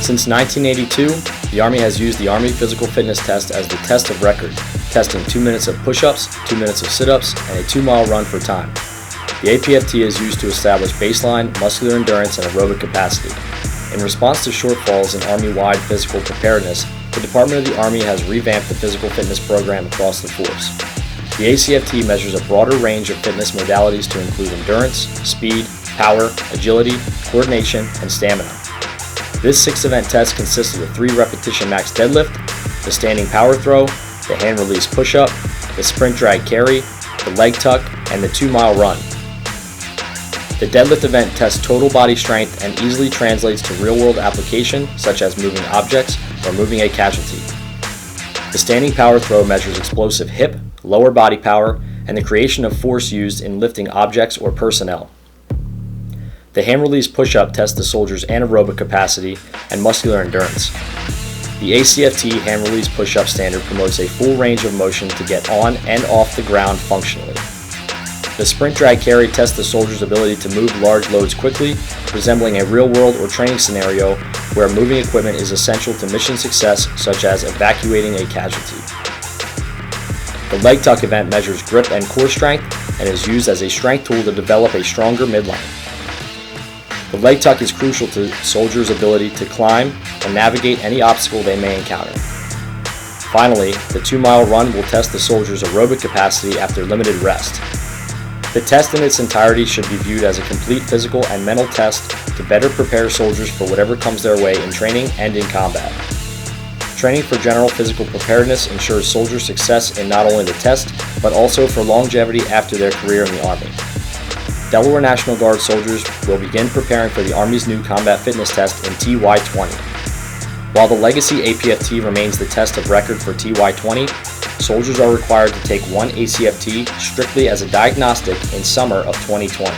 Since 1982, the Army has used the Army Physical Fitness Test as the test of record, testing 2 minutes of push-ups, 2 minutes of sit-ups, and a 2-mile run for time. The APFT is used to establish baseline muscular endurance and aerobic capacity. In response to shortfalls in Army-wide physical preparedness, the Department of the Army has revamped the physical fitness program across the force. The ACFT measures a broader range of fitness modalities to include endurance, speed, power, agility, coordination, and stamina. This 6-event test consists of the 3-repetition max deadlift, the standing power throw, the hand release push-up, the sprint drag carry, the leg tuck, and the 2-mile run. The deadlift event tests total body strength and easily translates to real-world application, such as moving objects or moving a casualty. The standing power throw measures explosive hip, lower body power, and the creation of force used in lifting objects or personnel. The hand release push-up tests the soldier's anaerobic capacity and muscular endurance. The ACFT hand release push-up standard promotes a full range of motion to get on and off the ground functionally. The sprint drag carry tests the soldier's ability to move large loads quickly, resembling a real-world or training scenario where moving equipment is essential to mission success, such as evacuating a casualty. The leg tuck event measures grip and core strength and is used as a strength tool to develop a stronger midline. The leg tuck is crucial to soldiers' ability to climb and navigate any obstacle they may encounter. Finally, the 2-mile run will test the soldier's aerobic capacity after limited rest. The test in its entirety should be viewed as a complete physical and mental test to better prepare soldiers for whatever comes their way in training and in combat. Training for general physical preparedness ensures soldier success in not only the test, but also for longevity after their career in the Army. Delaware National Guard soldiers will begin preparing for the Army's new combat fitness test in TY20. While the legacy APFT remains the test of record for TY20, soldiers are required to take one ACFT strictly as a diagnostic in summer of 2020.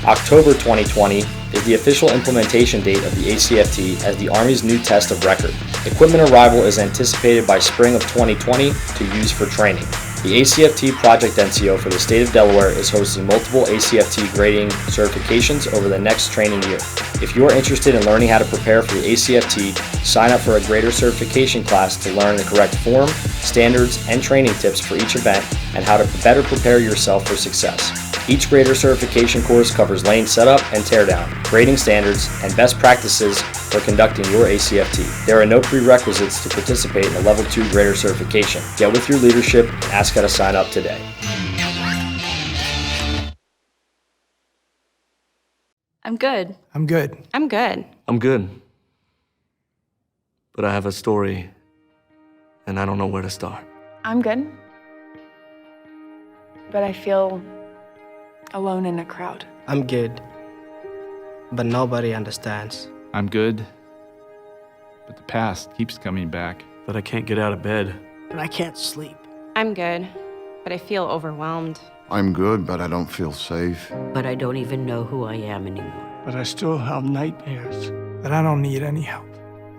October 2020 is the official implementation date of the ACFT as the Army's new test of record. Equipment arrival is anticipated by spring of 2020 to use for training. The ACFT Project NCO for the state of Delaware is hosting multiple ACFT grading certifications over the next training year. If you are interested in learning how to prepare for the ACFT, sign up for a grader certification class to learn the correct form, standards, and training tips for each event and how to better prepare yourself for success. Each grader certification course covers lane setup and teardown, grading standards, and best practices for conducting your ACFT. There are no prerequisites to participate in the Level 2 grader certification. Get with your leadership and ask how to sign up today. I'm good. I'm good. I'm good. I'm good. But I have a story, and I don't know where to start. I'm good. But I feel alone in a crowd. I'm good, but nobody understands. I'm good, but the past keeps coming back. But I can't get out of bed. And I can't sleep. I'm good, but I feel overwhelmed. I'm good, but I don't feel safe. But I don't even know who I am anymore. But I still have nightmares. But I don't need any help.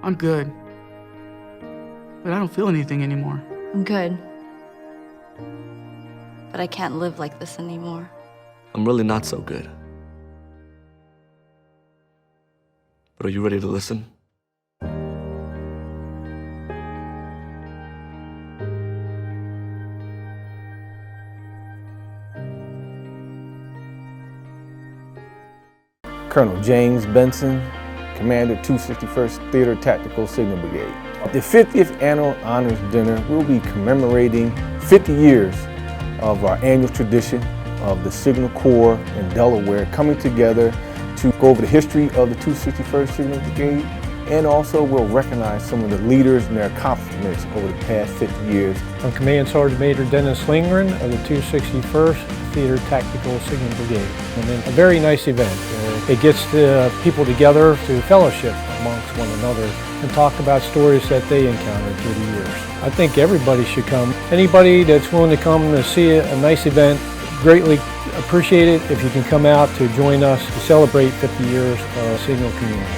I'm good, but I don't feel anything anymore. I'm good. But I can't live like this anymore. I'm really not so good. But are you ready to listen? Colonel James Benson, Commander 261st Theater Tactical Signal Brigade. The 50th Annual Honors Dinner will be commemorating 50 years of our annual tradition of the Signal Corps in Delaware coming together to go over the history of the 261st Signal Brigade, and also we'll recognize some of the leaders and their accomplishments over the past 50 years. I'm Command Sergeant Major Dennis Lindgren of the 261st Theater Tactical Signal Brigade. And a very nice event. It gets people together to fellowship amongst one another and talk about stories that they encountered through the years. I think everybody should come. Anybody that's willing to come to see a nice event, greatly appreciate it if you can come out to join us to celebrate 50 years of Signal community.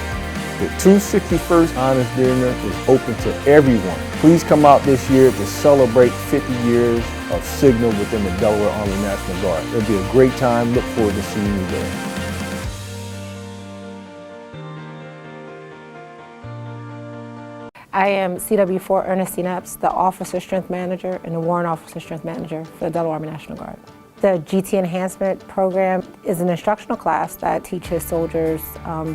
The 261st Honors Dinner is open to everyone. Please come out this year to celebrate 50 years of Signal within the Delaware Army National Guard. It'll be a great time. Look forward to seeing you there. I am CW4 Ernestine Epps, the Officer Strength Manager and the Warrant Officer Strength Manager for the Delaware National Guard. The GT Enhancement Program is an instructional class that teaches soldiers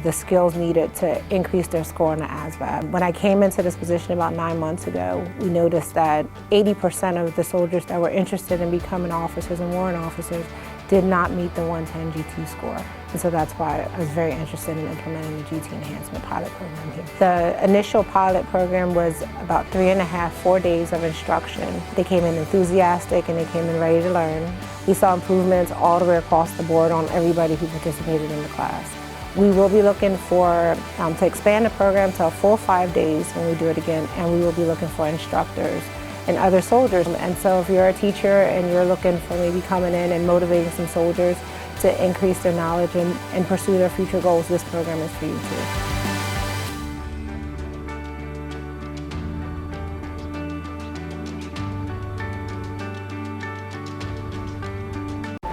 the skills needed to increase their score on the ASVAB. When I came into this position about 9 months ago, we noticed that 80% of the soldiers that were interested in becoming officers and warrant officers did not meet the 110 GT score. And so that's why I was very interested in implementing the GT Enhancement Pilot Program here. The initial pilot program was about 3.5, 4 days of instruction. They came in enthusiastic and they came in ready to learn. We saw improvements all the way across the board on everybody who participated in the class. We will be looking for to expand the program to a full 5 days when we do it again, and we will be looking for instructors and other soldiers. And so if you're a teacher and you're looking for maybe coming in and motivating some soldiers to increase their knowledge and pursue their future goals, this program is for you too.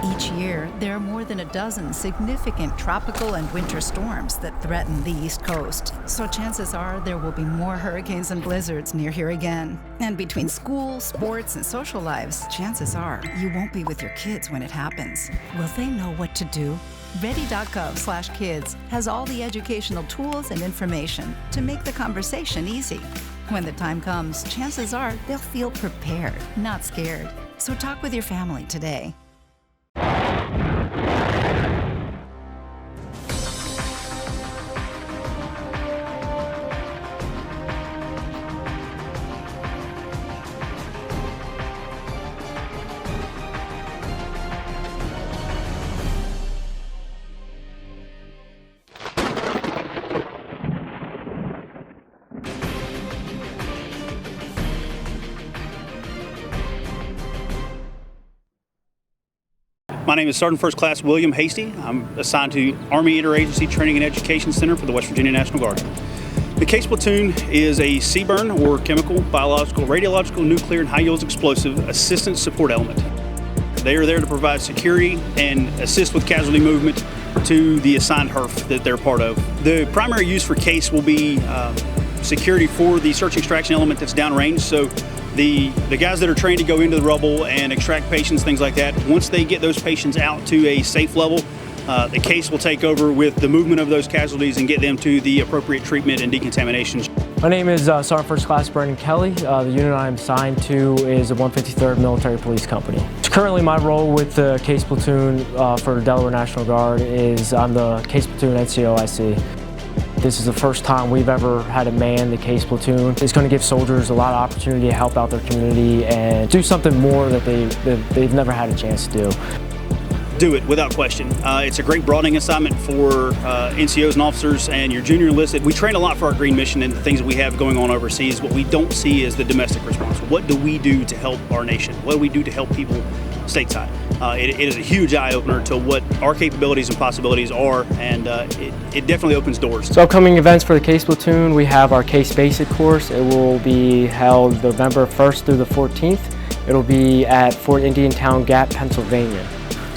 Each year, there are more than a dozen significant tropical and winter storms that threaten the East Coast. So chances are there will be more hurricanes and blizzards near here again. And between school, sports, and social lives, chances are you won't be with your kids when it happens. Will they know what to do? Ready.gov/kids has all the educational tools and information to make the conversation easy. When the time comes, chances are they'll feel prepared, not scared. So talk with your family today. My name is Sergeant First Class William Hasty. I'm assigned to Army Interagency Training and Education Center for the West Virginia National Guard. The Case Platoon is a CBURN, or chemical, biological, radiological, nuclear, and high-yields explosive assistance support element. They are there to provide security and assist with casualty movement to the assigned HERF that they're part of. The primary use for Case will be security for the search extraction element that's downrange. So the guys that are trained to go into the rubble and extract patients, things like that, once they get those patients out to a safe level, the Case will take over with the movement of those casualties and get them to the appropriate treatment and decontamination. My name is Sergeant First Class Brandon Kelly. The unit I'm assigned to is the 153rd Military Police Company. Currently my role with the Case Platoon for the Delaware National Guard is I'm the Case Platoon NCOIC. This is the first time we've ever had a man the Case Platoon. It's going to give soldiers a lot of opportunity to help out their community and do something more that they've never had a chance to do. Do it without question. It's a great broadening assignment for NCOs and officers and your junior enlisted. We train a lot for our green mission and the things that we have going on overseas. What we don't see is the domestic response. What do we do to help our nation? What do we do to help people stateside? It is a huge eye-opener to what our capabilities and possibilities are, and it definitely opens doors. So upcoming events for the Case Platoon, we have our Case Basic course. It will be held November 1st through the 14th. It'll be at Fort Indiantown Gap, Pennsylvania.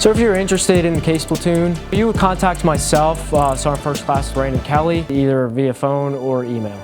So if you're interested in the Case Platoon, you would contact myself, Sergeant First Class Brandon Kelly, either via phone or email.